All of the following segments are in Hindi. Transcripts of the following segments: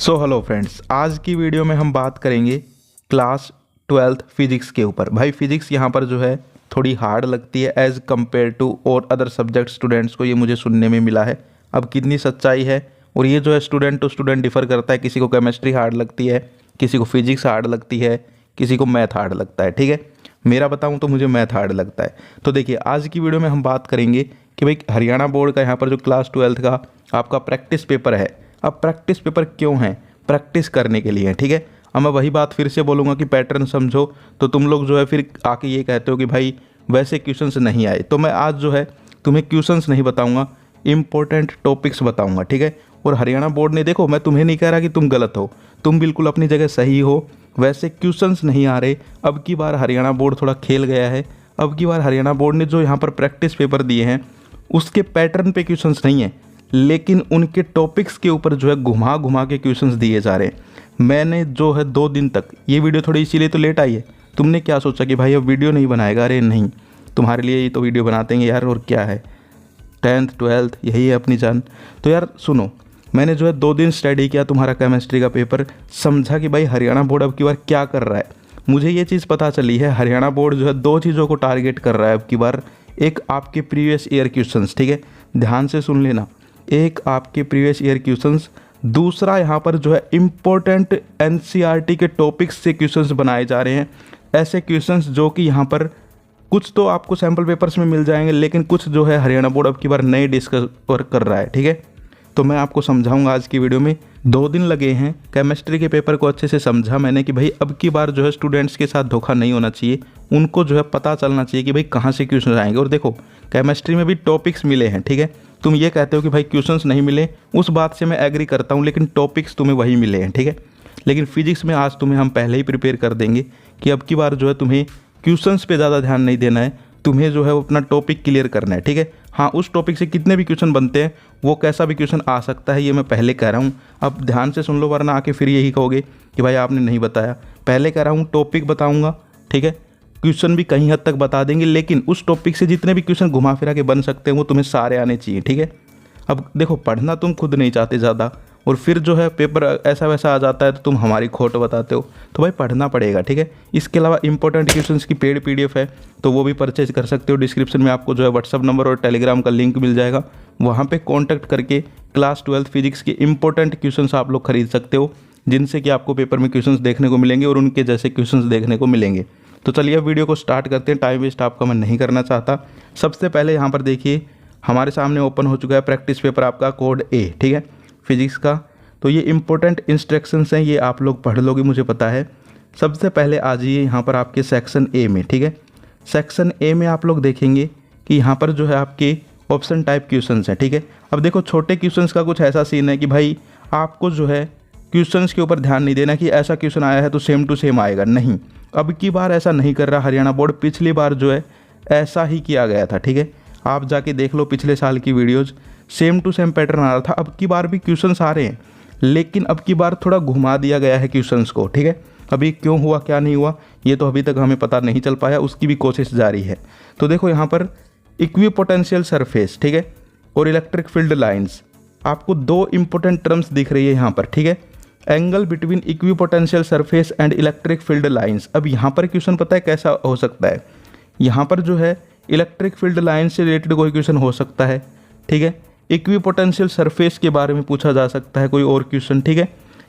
हेलो फ्रेंड्स, आज की वीडियो में हम बात करेंगे क्लास 12th फिजिक्स के ऊपर। भाई फिजिक्स यहाँ पर जो है थोड़ी हार्ड लगती है एज़ कम्पेयर टू और अदर सब्जेक्ट स्टूडेंट्स को, ये मुझे सुनने में मिला है। अब कितनी सच्चाई है और ये जो है स्टूडेंट टू स्टूडेंट डिफ़र करता है। किसी को केमिस्ट्री हार्ड लगती है, किसी को फिजिक्स हार्ड लगती है, किसी को मैथ हार्ड लगता है। ठीक है, मेरा बताऊँ तो मुझे मैथ हार्ड लगता है। तो देखिए आज की वीडियो में हम बात करेंगे कि भाई हरियाणा बोर्ड का यहाँ पर जो क्लास 12th का आपका प्रैक्टिस पेपर है। अब प्रैक्टिस पेपर क्यों है? प्रैक्टिस करने के लिए है। ठीक है, अब मैं वही बात फिर से बोलूँगा कि पैटर्न समझो, तो तुम लोग जो है फिर आके ये कहते हो कि भाई वैसे क्वेश्चंस नहीं आए। तो मैं आज जो है तुम्हें क्वेश्चंस नहीं बताऊँगा, इंपॉर्टेंट टॉपिक्स बताऊँगा। ठीक है, और हरियाणा बोर्ड ने, देखो मैं तुम्हें नहीं कह रहा कि तुम गलत हो, तुम बिल्कुल अपनी जगह सही हो, वैसे क्वेश्चंस नहीं आ रहे। अब की बार हरियाणा बोर्ड थोड़ा खेल गया है। अब की बार हरियाणा बोर्ड ने जो यहाँ पर प्रैक्टिस पेपर दिए हैं उसके पैटर्न पे क्वेश्चंस नहीं है, लेकिन उनके टॉपिक्स के ऊपर जो है घुमा घुमा के क्वेश्चंस दिए जा रहे हैं। मैंने जो है 2 दिन तक, ये वीडियो थोड़ी इसीलिए तो लेट आई है। तुमने क्या सोचा कि भाई अब वीडियो नहीं बनाएगा? अरे नहीं, तुम्हारे लिए ही तो वीडियो बनाते हैं यार, और क्या है, 10th 12th यही है अपनी जान। तो यार सुनो, मैंने जो है 2 दिन स्टडी किया तुम्हारा केमिस्ट्री का पेपर, समझा कि भाई हरियाणा बोर्ड अब की बार क्या कर रहा है। मुझे ये चीज़ पता चली है, हरियाणा बोर्ड जो है 2 चीज़ों को टारगेट कर रहा है अब की बार। एक आपके प्रीवियस ईयर क्वेश्चंस, ठीक है, ध्यान से सुन लेना, एक आपके प्रीवियस ईयर क्वेश्चंस, दूसरा यहाँ पर जो है इम्पोर्टेंट एनसीईआरटी के टॉपिक्स से क्वेश्चंस बनाए जा रहे हैं। ऐसे क्वेश्चंस जो कि यहाँ पर कुछ तो आपको सैम्पल पेपर्स में मिल जाएंगे, लेकिन कुछ जो है हरियाणा बोर्ड अब की बार नए डिस्कवर कर रहा है। ठीक है, तो मैं आपको समझाऊंगा आज की वीडियो में। 2 दिन लगे हैं, केमिस्ट्री के पेपर को अच्छे से समझा मैंने कि भाई अब की बार जो है स्टूडेंट्स के साथ धोखा नहीं होना चाहिए। उनको जो है पता चलना चाहिए कि भाई कहाँ से क्वेश्चन आएंगे। और देखो केमिस्ट्री में भी टॉपिक्स मिले हैं। ठीक है, तुम ये कहते हो कि भाई क्वेश्चंस नहीं मिले, उस बात से मैं एग्री करता हूँ, लेकिन टॉपिक्स तुम्हें वही मिले हैं। ठीक है, लेकिन फिजिक्स में आज तुम्हें हम पहले ही प्रिपेयर कर देंगे कि अब की बार जो है तुम्हें क्वेश्चंस पे ज़्यादा ध्यान नहीं देना है, तुम्हें जो है वो अपना टॉपिक क्लियर करना है। ठीक है, हाँ उस टॉपिक से कितने भी क्वेश्चन बनते हैं, वो कैसा भी क्वेश्चन आ सकता है, ये मैं पहले कह रहा हूँ। अब ध्यान से सुन लो, वरना आके फिर यही कहोगे कि भाई आपने नहीं बताया। पहले कह रहा हूँ टॉपिक बताऊँगा, ठीक है, क्वेश्चन भी कहीं हद तक बता देंगे, लेकिन उस टॉपिक से जितने भी क्वेश्चन घुमा फिरा के बन सकते हैं वो तुम्हें सारे आने चाहिए। ठीक है, अब देखो पढ़ना तुम खुद नहीं चाहते ज़्यादा, और फिर जो है पेपर ऐसा वैसा आ जाता है तो तुम हमारी खोट बताते हो, तो भाई पढ़ना पड़ेगा। ठीक है, इसके अलावा इंपॉर्टेंट क्वेश्चंस की पेड पीडीएफ है, तो वो भी परचेज कर सकते हो। डिस्क्रिप्शन में आपको जो है व्हाट्सअप नंबर और टेलीग्राम का लिंक मिल जाएगा, वहाँ पे कांटेक्ट करके क्लास 12th फिजिक्स के इंपॉर्टेंट क्वेश्चंस आप लोग खरीद सकते हो, जिनसे कि आपको पेपर में क्वेश्चंस देखने को मिलेंगे और उनके जैसे क्वेश्चंस देखने को मिलेंगे। तो चलिए अब वीडियो को स्टार्ट करते हैं, टाइम वेस्ट आपका मैं नहीं करना चाहता। सबसे पहले यहाँ पर देखिए हमारे सामने ओपन हो चुका है प्रैक्टिस पेपर आपका कोड ए। ठीक है, फिजिक्स का। तो ये इंपॉर्टेंट इंस्ट्रक्शंस हैं, ये आप लोग पढ़ लोगे मुझे पता है। सबसे पहले आ जाइए यहाँ पर आपके सेक्शन ए में। ठीक है, सेक्शन ए में आप लोग देखेंगे कि यहाँ पर जो है आपके ऑप्शन टाइप क्वेश्चंस हैं। ठीक है, अब देखो छोटे क्वेश्चंस का कुछ ऐसा सीन है कि भाई आपको जो है क्वेश्चंस के ऊपर ध्यान नहीं देना कि ऐसा क्वेश्चन आया है तो सेम टू सेम आएगा, नहीं। अब की बार ऐसा नहीं कर रहा हरियाणा बोर्ड, पिछली बार जो है ऐसा ही किया गया था। ठीक है, आप जाके देख लो पिछले साल की videos, same to same pattern आ रहा था। अब की बार भी क्वेश्चंस आ रहे हैं, लेकिन अब की बार थोड़ा घुमा दिया गया है क्वेश्चंस को। ठीक है, अभी क्यों हुआ क्या नहीं हुआ ये तो अभी तक हमें पता नहीं चल पाया, उसकी भी कोशिश जारी है। तो देखो यहाँ पर इक्विपोटेंशियल सरफेस, ठीक है, और इलेक्ट्रिक फील्ड लाइन्स, आपको 2 इंपॉर्टेंट टर्म्स दिख रही है यहाँ पर। ठीक है, angle between equipotential surface and electric field lines. अब यहाँ पर क्वेश्चन पता है कैसा हो सकता है, यहाँ पर जो है इलेक्ट्रिक फील्ड लाइन से रिलेटेड कोई क्वेश्चन हो सकता है। ठीक है, इक्विपोटेंशियल सरफेस के बारे में पूछा जा सकता है कोई और क्वेश्चन। ठीक है,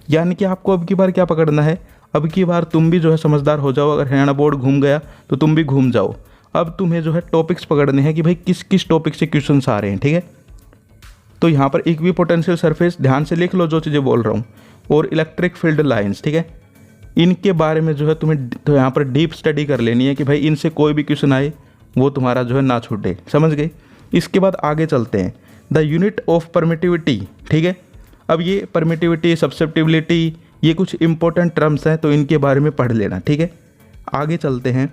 यानी कि आपको अब की बार क्या पकड़ना है, अब की बार तुम भी जो है समझदार हो जाओ। अगर हरियाणा बोर्ड घूम गया तो तुम भी घूम जाओ। अब तुम्हें जो है टॉपिक्स पकड़ने हैं कि भाई किस किस टॉपिक से क्वेश्चन आ रहे हैं। ठीक है, तो यहाँ पर इक्विपोटेंशियल सरफेस ध्यान से लिख लो जो चीज़ें बोल रहा हूँ, और इलेक्ट्रिक फील्ड लाइन्स, ठीक है, इनके बारे में जो है तुम्हें तो यहाँ पर डीप स्टडी कर लेनी है कि भाई इनसे कोई भी क्वेश्चन आए वो तुम्हारा जो है ना छूटे। समझ गए? इसके बाद आगे चलते हैं, द यूनिट ऑफ परमिटिविटी। ठीक है, अब ये परमिटिविटी, सब्सेप्टिबिलिटी, ये कुछ इंपॉर्टेंट टर्म्स हैं, तो इनके बारे में पढ़ लेना। ठीक है, आगे चलते हैं।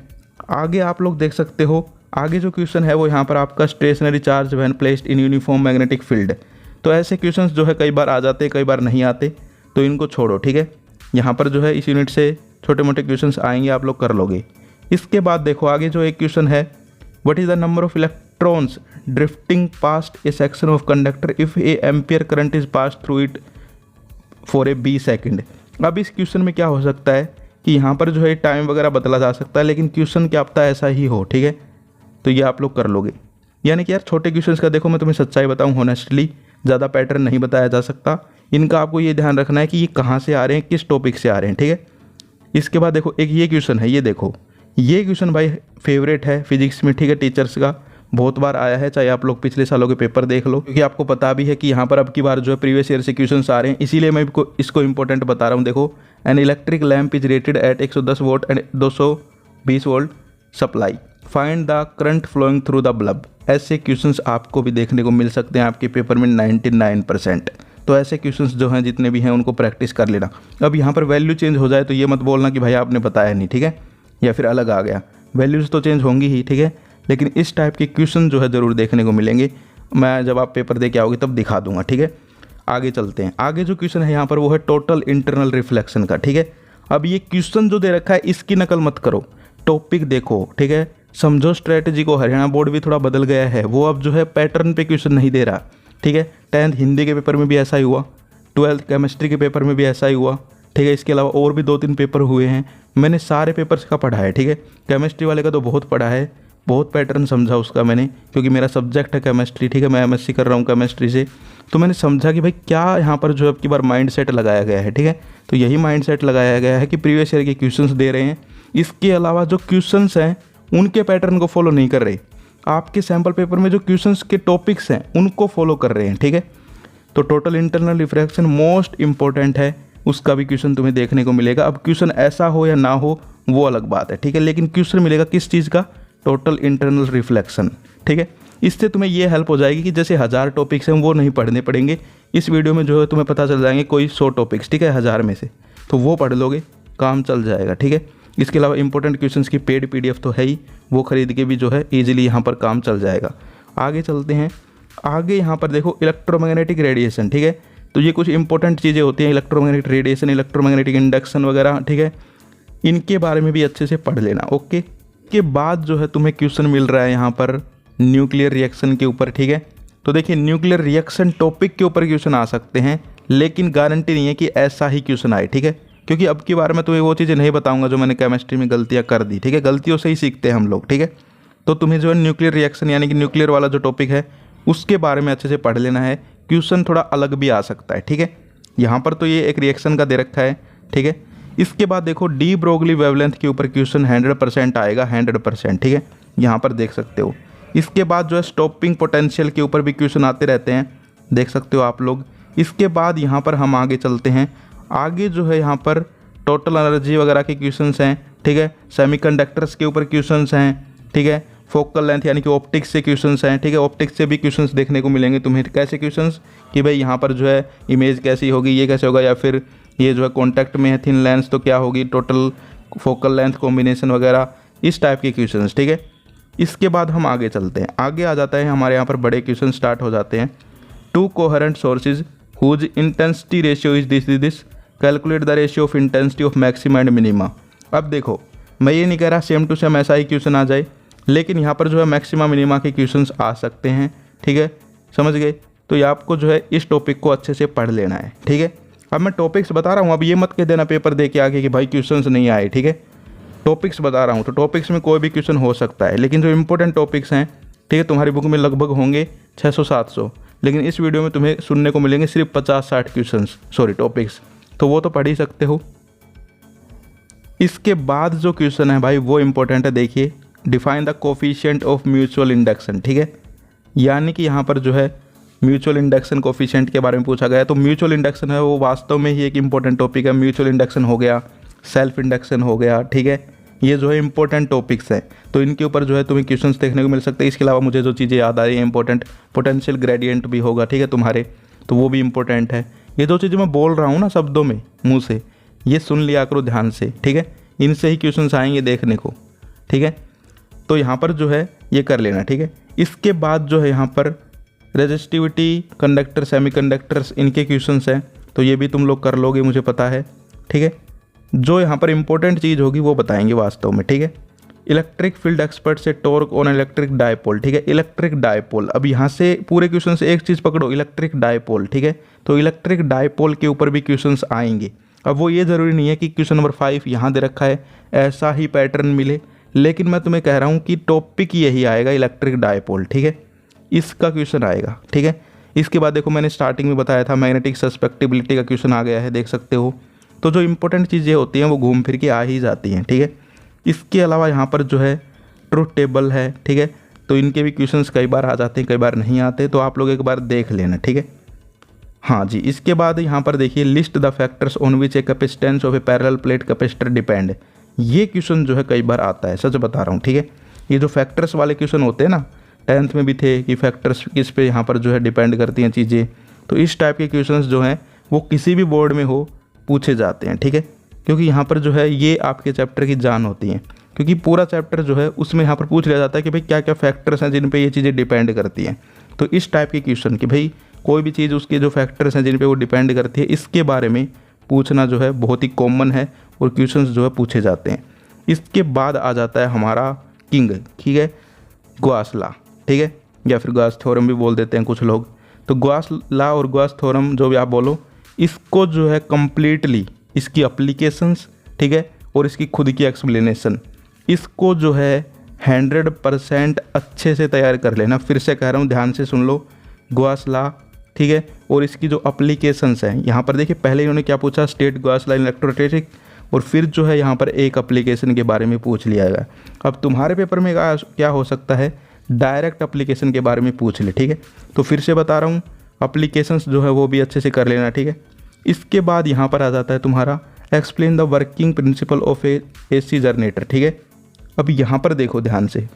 आगे आप लोग देख सकते हो, आगे जो क्वेश्चन है वो यहाँ पर आपका stationary charge when placed in uniform magnetic field. तो ऐसे क्वेश्चंस जो है कई बार आ जाते, कई बार नहीं आते, तो इनको छोड़ो। ठीक है, यहाँ पर जो है इस यूनिट से छोटे मोटे क्वेश्चंस आएंगे, आप लोग कर लोगे। इसके बाद देखो आगे जो एक क्वेश्चन है, what is the number of electrons drifting past a section of conductor if a ampere current is pass through it for a B second. अब इस क्वेश्चन में क्या हो सकता है कि यहाँ पर जो है टाइम वगैरह बदला जा सकता है, लेकिन क्वेश्चन क्या पता ऐसा ही हो, ठीक है। तो ये आप लोग कर लोगे। यानी कि यार छोटे क्वेश्चंस का देखो मैं तुम्हें सच्चाई बताऊँ होनेस्टली, ज़्यादा पैटर्न नहीं बताया जा सकता। इनका आपको ये ध्यान रखना है कि ये कहाँ से आ रहे हैं, किस टॉपिक से आ रहे हैं, ठीक है। इसके बाद देखो एक ये क्वेश्चन है, ये देखो ये क्वेश्चन भाई फेवरेट है फिजिक्स में, ठीक है, टीचर्स का बहुत बार आया है, चाहे आप लोग पिछले सालों के पेपर देख लो, क्योंकि आपको पता भी है कि यहाँ पर अब की बार जो है प्रीवियस ईयर से क्वेश्चंस आ रहे हैं, इसीलिए मैं इसको इंपॉर्टेंट बता रहा हूँ। देखो an electric lamp is rated at 110 volt and 220 volt supply, find the current flowing through the bulb. ऐसे क्वेश्चंस आपको भी देखने को मिल सकते हैं आपके पेपर में 99%। तो ऐसे क्वेश्चंस जो हैं जितने भी हैं उनको प्रैक्टिस कर लेना। अब यहाँ पर वैल्यू चेंज हो जाए तो ये मत बोलना कि भाई आपने बताया नहीं, ठीक है, या फिर अलग आ गया। वैल्यूज़ तो चेंज होंगी ही, ठीक है, लेकिन इस टाइप के क्वेश्चन जो है ज़रूर देखने को मिलेंगे। मैं जब आप पेपर दे के आओगे तब दिखा दूंगा, ठीक है। आगे चलते हैं। आगे जो क्वेश्चन है यहाँ पर वो है टोटल इंटरनल रिफ्लेक्शन का, ठीक है। अब ये क्वेश्चन जो दे रखा है इसकी नकल मत करो, टॉपिक देखो, ठीक है, समझो स्ट्रेटजी को। हरियाणा बोर्ड भी थोड़ा बदल गया है, वो अब जो है पैटर्न पे क्वेश्चन नहीं दे रहा, ठीक है। 10th हिंदी के पेपर में भी ऐसा ही हुआ, 12th केमिस्ट्री के पेपर में भी ऐसा ही हुआ, ठीक है। इसके अलावा और भी 2-3 पेपर हुए हैं, मैंने सारे पेपर्स का पढ़ा है, ठीक है। केमिस्ट्री वाले का तो बहुत पढ़ा है, बहुत पैटर्न समझा उसका मैंने, क्योंकि मेरा सब्जेक्ट है केमिस्ट्री, ठीक है, मैं MSc कर रहा हूँ केमिस्ट्री से। तो मैंने समझा कि भाई क्या यहाँ पर जो अब की बार माइंड सेट लगाया गया है, ठीक है। तो यही माइंड सेट लगाया गया है कि प्रीवियस ईयर के क्वेश्चंस दे रहे हैं, इसके अलावा जो क्वेश्चंस हैं उनके पैटर्न को फॉलो नहीं कर रहे, आपके सैम्पल पेपर में जो क्वेश्चंस के टॉपिक्स हैं उनको फॉलो कर रहे हैं, ठीक है। तो total internal reflection most important है, उसका भी क्वेश्चन तुम्हें देखने को मिलेगा। अब क्वेश्चन ऐसा हो या ना हो वो अलग बात है, ठीक है, लेकिन क्वेश्चन मिलेगा किस चीज़ का, टोटल इंटरनल रिफ्लेक्शन, ठीक है। इससे तुम्हें ये हेल्प हो जाएगी कि जैसे 1000 टॉपिक्स हैं वो नहीं पढ़ने पड़ेंगे, इस वीडियो में जो है तुम्हें पता चल जाएंगे कोई 100 टॉपिक्स, ठीक है, 1000 में से, तो वो पढ़ लोगे, काम चल जाएगा, ठीक है। इसके अलावा इंपॉर्टेंट क्वेश्चंस की पेड PDF तो है ही, वो खरीद के भी जो है ईजिली यहाँ पर काम चल जाएगा। आगे चलते हैं। आगे यहाँ पर देखो इलेक्ट्रोमैग्नेटिक रेडिएशन, ठीक है। तो ये कुछ इंपॉर्टेंट चीज़ें होती हैं, इलेक्ट्रोमैग्नेटिक रेडिएशन, इलेक्ट्रोमैग्नेटिक इंडक्शन वगैरह, ठीक है, इनके बारे में भी अच्छे से पढ़ लेना, ओके। के बाद जो है तुम्हें क्वेश्चन मिल रहा है यहाँ पर न्यूक्लियर रिएक्शन के ऊपर, ठीक है। तो देखिए न्यूक्लियर रिएक्शन टॉपिक के ऊपर क्वेश्चन आ सकते हैं, लेकिन गारंटी नहीं है कि ऐसा ही क्वेश्चन आए, ठीक है, क्योंकि अब की बार मैं तुम्हें वो चीज़ें नहीं बताऊंगा जो मैंने केमिस्ट्री में गलतियाँ कर दी, ठीक है, गलतियों से ही सीखते हैं हम लोग, ठीक है। तो तुम्हें जो है न्यूक्लियर रिएक्शन यानी कि न्यूक्लियर वाला जो टॉपिक है उसके बारे में अच्छे से पढ़ लेना है, क्वेश्चन थोड़ा अलग भी आ सकता है, ठीक है। यहाँ पर तो ये एक रिएक्शन का दे रखा है, ठीक है। इसके बाद देखो डी ब्रोगली वेवलेंथ के ऊपर क्वेश्चन 100% आएगा, 100%, ठीक है, यहाँ पर देख सकते हो। इसके बाद जो है स्टॉपिंग पोटेंशियल के ऊपर भी क्वेश्चन आते रहते हैं, देख सकते हो आप लोग। इसके बाद यहाँ पर हम आगे चलते हैं। आगे जो है यहाँ पर टोटल एनर्जी वगैरह के क्वेश्चंस हैं, ठीक है, सेमीकंडक्टर्स के ऊपर क्वेश्चंस हैं, ठीक है, फोकल लेंथ यानी कि ऑप्टिक्स से क्वेश्चंस हैं, ठीक है, ऑप्टिक्स से भी क्वेश्चंस देखने को मिलेंगे तुम्हें। कैसे क्वेश्चंस कि भाई यहाँ पर जो है इमेज कैसी होगी, ये कैसे होगा, या फिर ये जो है कॉन्टैक्ट में है थिन लेंस तो क्या होगी, टोटल फोकल लेंथ कॉम्बिनेशन वगैरह, इस टाइप के क्वेश्चंस, ठीक है। इसके बाद हम आगे चलते हैं। आगे आ जाता है हमारे यहाँ पर बड़े क्वेश्चन स्टार्ट हो जाते हैं। 2 coherent sources whose intensity ratio is this, calculate the ratio of intensity of maxima and minima. अब देखो मैं ये नहीं कह रहा सेम टू सेम ऐसा ही क्वेश्चन आ जाए, लेकिन यहाँ पर जो है मैक्सिमा मिनिमा के क्वेश्चंस आ सकते हैं, ठीक है, समझ गए। तो ये आपको जो है इस टॉपिक को अच्छे से पढ़ लेना है, ठीक है। अब मैं टॉपिक्स बता रहा हूँ, अब ये मत कह देना पेपर दे के आगे कि भाई क्वेश्चंस नहीं आए, ठीक है। टॉपिक्स बता रहा हूँ तो टॉपिक्स में कोई भी क्वेश्चन हो सकता है, लेकिन जो इंपॉर्टेंट टॉपिक्स हैं, ठीक है, तुम्हारी बुक में लगभग होंगे 600-700, लेकिन इस वीडियो में तुम्हें सुनने को मिलेंगे सिर्फ 50-60 टॉपिक्स, तो वो तो पढ़ ही सकते हो। इसके बाद जो क्वेश्चन है भाई वो इंपॉर्टेंट है, देखिए define the coefficient of mutual induction, ठीक है, यानी कि यहाँ पर जो है म्यूचुअल इंडक्शन कोफिशिएंट के बारे में पूछा गया है। तो म्यूचुअल इंडक्शन है वो वास्तव में ही एक इंपॉर्टेंट टॉपिक है। म्यूचुअल इंडक्शन हो गया, सेल्फ इंडक्शन हो गया, ठीक है, ये जो है इंपॉर्टेंट टॉपिक्स हैं, तो इनके ऊपर जो है तुम्हें क्वेश्चंस देखने को मिल सकते हैं। इसके अलावा मुझे जो चीज़ें याद आ रही हैं इंपॉर्टेंट, पोटेंशियल ग्रेडियंट भी होगा, ठीक है, तुम्हारे, तो वो भी इंपॉर्टेंट है। ये दो चीज़ें मैं बोल रहा हूँ ना शब्दों में मुँह से, ये सुन लिया करो ध्यान से, ठीक है, इनसे ही क्वेश्चंस आएंगे देखने को, ठीक है। तो यहाँ पर जो है ये कर लेना, ठीक है। इसके बाद जो है यहाँ पर रेजिस्टिविटी, कंडक्टर, सेमीकंडक्टर्स, इनके क्वेश्चंस हैं, तो ये भी तुम लोग कर लोगे मुझे पता है, ठीक है। जो यहाँ पर इंपॉर्टेंट चीज़ होगी वो बताएंगे वास्तव में, ठीक है। इलेक्ट्रिक फील्ड एक्सपर्ट से टॉर्क ऑन इलेक्ट्रिक डायपोल, ठीक है, इलेक्ट्रिक डायपोल। अब यहाँ से पूरे क्वेश्चन से एक चीज़ पकड़ो, इलेक्ट्रिक डायपोल, ठीक है। तो इलेक्ट्रिक डायपोल के ऊपर भी क्वेश्चंस आएंगे। अब वो ये ज़रूरी नहीं है कि क्वेश्चन नंबर 5 यहाँ दे रखा है ऐसा ही पैटर्न मिले, लेकिन मैं तुम्हें कह रहा हूँ कि टॉपिक यही आएगा इलेक्ट्रिक डायपोल, ठीक है, इसका क्वेश्चन आएगा, ठीक है। इसके बाद देखो मैंने स्टार्टिंग में बताया था मैग्नेटिक सस्पेक्टिबिलिटी का क्वेश्चन आ गया है, देख सकते हो। तो जो इंपॉर्टेंट चीज़ें होती हैं वो घूम फिर के आ ही जाती हैं, ठीक है। इसके अलावा यहाँ पर जो है ट्रुथ टेबल है, ठीक है, तो इनके भी क्वेश्चंस कई बार आ जाते हैं, कई बार नहीं आते, तो आप लोग एक बार देख लेना, ठीक है। हाँ जी, इसके बाद यहाँ पर देखिए list the factors on which A capacitance of A parallel plate capacitor depend. ये क्वेश्चन जो है कई बार आता है, सच बता रहा हूँ, ठीक है। ये जो फैक्टर्स वाले क्वेश्चन होते हैं ना, 10th में भी थे कि फैक्टर्स किस पे यहाँ पर जो है डिपेंड करती हैं चीज़ें, तो इस टाइप के क्वेश्चंस जो हैं वो किसी भी बोर्ड में हो पूछे जाते हैं, ठीक है। क्योंकि यहाँ पर जो है ये आपके चैप्टर की जान होती हैं, क्योंकि पूरा चैप्टर जो है उसमें यहाँ पर पूछ लिया जाता है कि भाई क्या क्या फैक्टर्स हैं जिन पे ये चीज़ें डिपेंड करती हैं। तो इस टाइप के क्वेश्चन कि भाई कोई भी चीज़ उसके जो फैक्टर्स हैं जिन पे वो डिपेंड करती है, इसके बारे में पूछना जो है बहुत ही कॉमन है और क्वेश्चंस जो है पूछे जाते हैं। इसके बाद आ जाता है हमारा किंग, ठीक है, गॉस लॉ, ठीक है, या फिर गॉस थ्योरम भी बोल देते हैं कुछ लोग। तो गॉस लॉ और गॉस थ्योरम जो भी आप बोलो, इसको जो है कम्प्लीटली इसकी अप्लीकेशंस, ठीक है, और इसकी खुद की एक्सप्लेनेशन, इसको जो है 100% अच्छे से तैयार कर लेना। फिर से कह रहा हूँ, ध्यान से सुन लो, गॉस लॉ, ठीक है, और इसकी जो अप्लीकेशंस हैं, यहाँ पर देखिए पहले इन्होंने क्या पूछा, state Gauss law in electrostatic, और फिर जो है यहाँ पर एक एप्लीकेशन के बारे में पूछ लिया गया। अब तुम्हारे पेपर में क्या हो सकता है, डायरेक्ट एप्लीकेशन के बारे में पूछ ले, ठीक है। तो फिर से बता रहा हूँ, एप्लीकेशंस जो है वो भी अच्छे से कर लेना, ठीक है। इसके बाद यहाँ पर आ जाता है तुम्हारा explain the working principle of A AC generator, ठीक है। अब यहाँ पर देखो ध्यान से,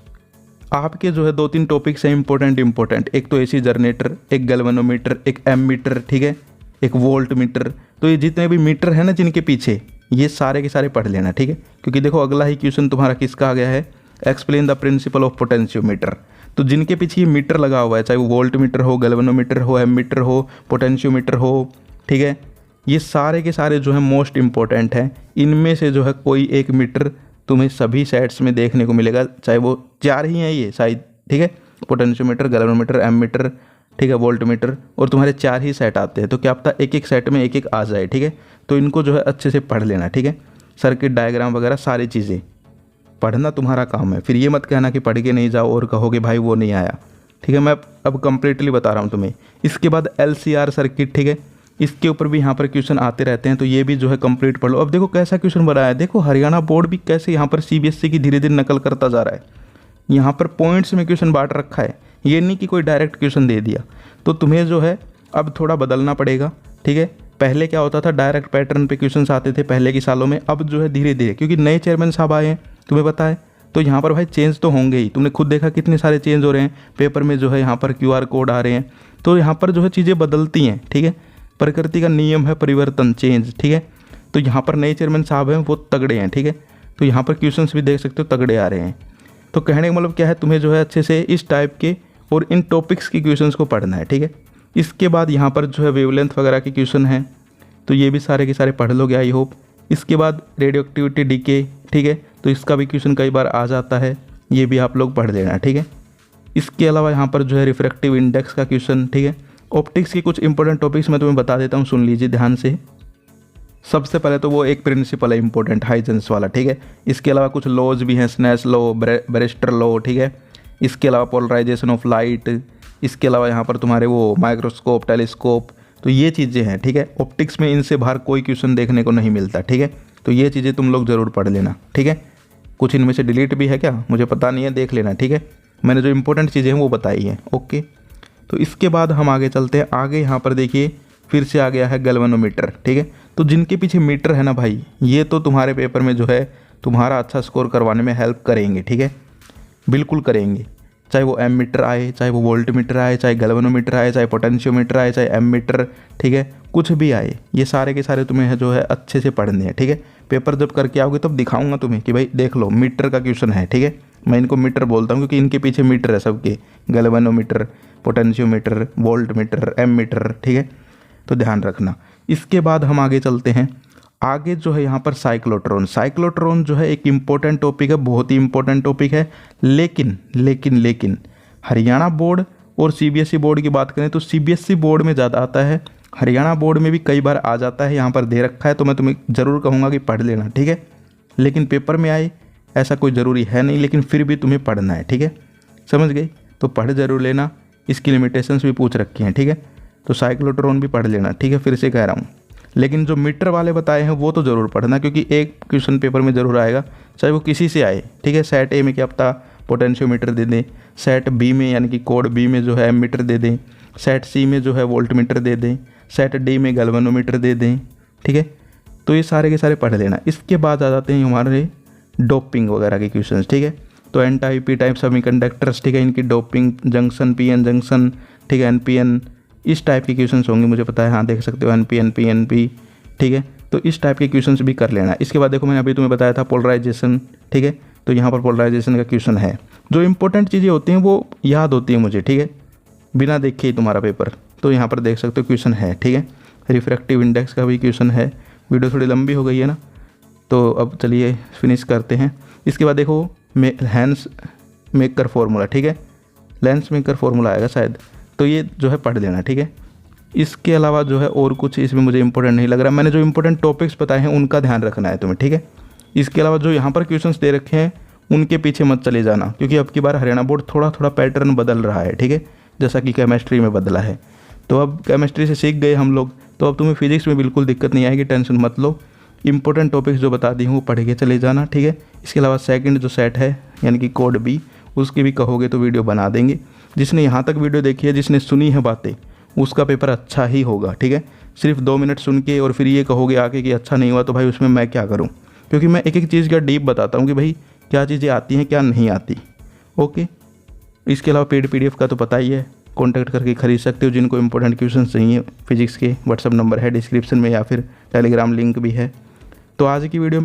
आपके जो है 2-3 टॉपिक्स हैं इंपॉर्टेंट, एक तो AC जनरेटर, एक गैल्वेनोमीटर, एक एमीटर, ठीक है, एक वोल्ट मीटर। तो ये जितने भी मीटर हैं ना जिनके पीछे, ये सारे के सारे पढ़ लेना, ठीक है। क्योंकि देखो अगला ही क्वेश्चन तुम्हारा किसका आ गया है, explain the principle of potentiometer. तो जिनके पीछे ये मीटर लगा हुआ है, चाहे वो वोल्ट मीटर हो, गैल्वेनोमीटर हो, एमीटर हो, पोटेंशियोमीटर हो, ठीक है, ये सारे के सारे जो है मोस्ट इंपॉर्टेंट हैं। इनमें से जो है कोई एक मीटर तुम्हें सभी सेट्स में देखने को मिलेगा, चाहे वो 4 ही हैं ये शायद, ठीक है, पोटेंशियोमीटर, गैल्वेनोमीटर, एमीटर, ठीक है, वोल्ट मीटर, और तुम्हारे 4 ही सेट आते हैं। तो क्या पता एक एक सेट में एक एक आ जाए, ठीक है। तो इनको जो है अच्छे से पढ़ लेना, ठीक है। सर्किट डायग्राम वगैरह सारी चीज़ें पढ़ना तुम्हारा काम है। फिर ये मत कहना कि पढ़ के नहीं जाओ और कहोगे भाई वो नहीं आया, ठीक है। मैं अब कंप्लीटली बता रहा हूँ तुम्हें। इसके बाद LCR सर्किट, ठीक है, इसके ऊपर भी यहाँ पर क्वेश्चन आते रहते हैं, तो ये भी जो है कंप्लीट पढ़ लो। अब देखो कैसा क्वेश्चन बनाया है, देखो हरियाणा बोर्ड भी कैसे यहाँ पर CBSE की धीरे धीरे नकल करता जा रहा है। यहाँ पर पॉइंट्स में क्वेश्चन बांट रखा है, ये नहीं कि कोई डायरेक्ट क्वेश्चन दे दिया। तो तुम्हें जो है अब थोड़ा बदलना पड़ेगा, ठीक है। पहले क्या होता था, डायरेक्ट पैटर्न पे क्वेश्चंस आते थे पहले के सालों में, अब जो है धीरे धीरे, क्योंकि नए चेयरमैन साहब आए हैं तुम्हें पता है, तो यहाँ पर भाई चेंज तो होंगे ही। तुमने खुद देखा कितने सारे चेंज हो रहे हैं, पेपर में जो है यहाँ पर QR कोड आ रहे हैं, तो यहाँ पर जो है चीज़ें बदलती हैं, ठीक है। प्रकृति का नियम है परिवर्तन, चेंज, ठीक है। तो यहाँ पर नए चेयरमैन साहब हैं, वो तगड़े हैं, ठीक है। तो यहाँ पर क्वेश्चंस भी देख सकते हो तगड़े आ रहे हैं। तो कहने का मतलब क्या है, तुम्हें जो है अच्छे से इस टाइप के और इन टॉपिक्स के क्वेश्चंस को पढ़ना है, ठीक है। इसके बाद यहाँ पर जो है वेवलेंथ वगैरह के क्वेश्चन हैं, तो ये भी सारे के सारे पढ़ लोगे आई होप। इसके बाद रेडियो एक्टिविटी डीके, ठीक है, तो इसका भी क्वेश्चन कई बार आ जाता है, ये भी आप लोग पढ़ लेना, ठीक है। इसके अलावा यहाँ पर जो है रिफ्रैक्टिव इंडेक्स का क्वेश्चन, ठीक है। ऑप्टिक्स के कुछ इंपॉर्टेंट टॉपिक्स मैं तुम्हें बता देता हूँ, सुन लीजिए ध्यान से। सबसे पहले तो वो एक प्रिंसिपल है इंपॉर्टेंट, हाइजेंस वाला, ठीक है। इसके अलावा कुछ लॉज भी हैं, स्नेल्स लॉ, ब्रेस्टर लॉ, ठीक है। इसके अलावा पोलराइजेशन ऑफ लाइट, इसके अलावा यहाँ पर तुम्हारे वो माइक्रोस्कोप, टेलीस्कोप, तो ये चीज़ें हैं, ठीक है। ऑप्टिक्स में इनसे बाहर कोई क्वेश्चन देखने को नहीं मिलता, ठीक है। तो ये चीज़ें तुम लोग ज़रूर पढ़ लेना, ठीक है। कुछ इनमें से डिलीट भी है क्या, मुझे पता नहीं है, देख लेना, ठीक है। मैंने जो इंपॉर्टेंट चीज़ें हैं वो बताई हैं, ओके। तो इसके बाद हम आगे चलते हैं। आगे यहाँ पर देखिए फिर से आ गया है गैल्वेनोमीटर, ठीक है। तो जिनके पीछे मीटर है ना भाई, ये तो तुम्हारे पेपर में जो है तुम्हारा अच्छा स्कोर करवाने में हेल्प करेंगे, ठीक है, बिल्कुल करेंगे। चाहे वो एमीटर आए, चाहे वो वोल्ट मीटर आए, चाहे गैल्वेनोमीटर आए, चाहे पोटेंशियोमीटर आए, चाहे एमीटर, ठीक है, कुछ भी आए, ये सारे के सारे तुम्हें जो है अच्छे से पढ़ने हैं, ठीक है। पेपर जब करके आओगे तब दिखाऊंगा तुम्हें कि भाई देख लो मीटर का क्वेश्चन है, ठीक है। मैं इनको मीटर बोलता हूँ क्योंकि इनके पीछे मीटर है सबके, galvanometer, potentiometer, volt meter, ammeter, ठीक है। तो ध्यान रखना। इसके बाद हम आगे चलते हैं। आगे जो है यहाँ पर साइक्लोट्रॉन जो है एक इम्पोर्टेंट टॉपिक है, बहुत ही इम्पोर्टेंट टॉपिक है। लेकिन हरियाणा बोर्ड और CBSE बोर्ड की बात करें तो CBSE बोर्ड में ज़्यादा आता है हरियाणा बोर्ड में भी कई बार आ जाता है, यहाँ पर दे रखा है, तो मैं तुम्हें ज़रूर कहूँगा कि पढ़ लेना, ठीक है। लेकिन पेपर में आए ऐसा कोई ज़रूरी है नहीं, लेकिन फिर भी तुम्हें पढ़ना है, ठीक है, समझ गए। तो पढ़ ज़रूर लेना, इसकी लिमिटेशंस भी पूछ रखी हैं, ठीक है। तो साइक्लोट्रॉन भी पढ़ लेना, ठीक है, फिर से कह रहा हूँ। लेकिन जो मीटर वाले बताए हैं वो तो ज़रूर पढ़ना, क्योंकि एक क्वेश्चन पेपर में ज़रूर आएगा, चाहे वो किसी से आए, ठीक है। सेट ए में क्या पता पोटेंशियोमीटर दे दें, सेट बी में यानी कि कोड बी में जो है एमीटर दे दें, सेट सी में जो है वोल्टमीटर दे दें, सेट डी में गैल्वेनोमीटर दे दें, ठीक है। तो ये सारे के सारे पढ़ लेना। इसके बाद आ जाते हैं हमारे डोपिंग वगैरह के क्वेश्चंस, ठीक है। तो N type P type semiconductors, ठीक है, इनकी डोपिंग जंक्शन, पीएन जंक्शन, ठीक है, एनपीएन, इस टाइप के क्वेश्चंस होंगे, मुझे पता है, हाँ देख सकते हो एनपीएन पीएनपी, ठीक है। तो इस टाइप के क्वेश्चंस भी कर लेना। इसके बाद देखो मैंने अभी तुम्हें बताया था पोलराइजेशन, ठीक है। तो यहाँ पर पोलराइजेशन का क्वेश्चन है। जो इंपॉर्टेंट चीज़ें होती हैं वो याद होती हैं मुझे, ठीक है, बिना देखे ही तुम्हारा पेपर। तो यहाँ पर देख सकते हो क्वेश्चन है, ठीक है। रिफ्रैक्टिव इंडेक्स का भी क्वेश्चन है। वीडियो थोड़ी लंबी हो गई है ना, तो अब चलिए फिनिश करते हैं। इसके बाद देखो लेंस मेकर फॉर्मूला, ठीक है, लेंस मेकर फॉर्मूला आएगा शायद, तो ये जो है पढ़ लेना, ठीक है। इसके अलावा जो है और कुछ इसमें मुझे इंपॉर्टेंट नहीं लग रहा। मैंने जो इंपॉर्टेंट टॉपिक्स बताए हैं उनका ध्यान रखना है तुम्हें, ठीक है। इसके अलावा जो यहाँ पर क्वेश्चंस दे रखे हैं उनके पीछे मत चले जाना, क्योंकि अब की बार हरियाणा बोर्ड थोड़ा थोड़ा पैटर्न बदल रहा है, ठीक है, जैसा कि केमिस्ट्री में बदला है। तो अब केमिस्ट्री से सीख गए हम लोग, तो अब तुम्हें फिजिक्स में बिल्कुल दिक्कत नहीं आएगी, टेंशन मत लो। इंपॉर्टेंट टॉपिक्स जो बता दी हूँ वो पढ़ के चले जाना, ठीक है। इसके अलावा सेकंड जो सेट है यानी कि कोड बी, उसकी भी कहोगे तो वीडियो बना देंगे। जिसने यहाँ तक वीडियो देखी है, जिसने सुनी है बातें, उसका पेपर अच्छा ही होगा, ठीक है। सिर्फ 2 मिनट सुन के और फिर ये कहोगे आके कि अच्छा नहीं हुआ, तो भाई उसमें मैं क्या करूँ, क्योंकि मैं एक एक चीज़ का डीप बताता हूँ कि भाई क्या चीज़ें आती हैं क्या नहीं आती, ओके। इसके अलावा पेड PDF का तो पता ही है, कॉन्टैक्ट करके खरीद सकते हो। जिनको इंपॉर्टेंट क्वेश्चन चाहिए फिजिक्स के, व्हाट्सअप नंबर है डिस्क्रिप्शन में, या फिर टेलीग्राम लिंक भी है। तो आज की वीडियो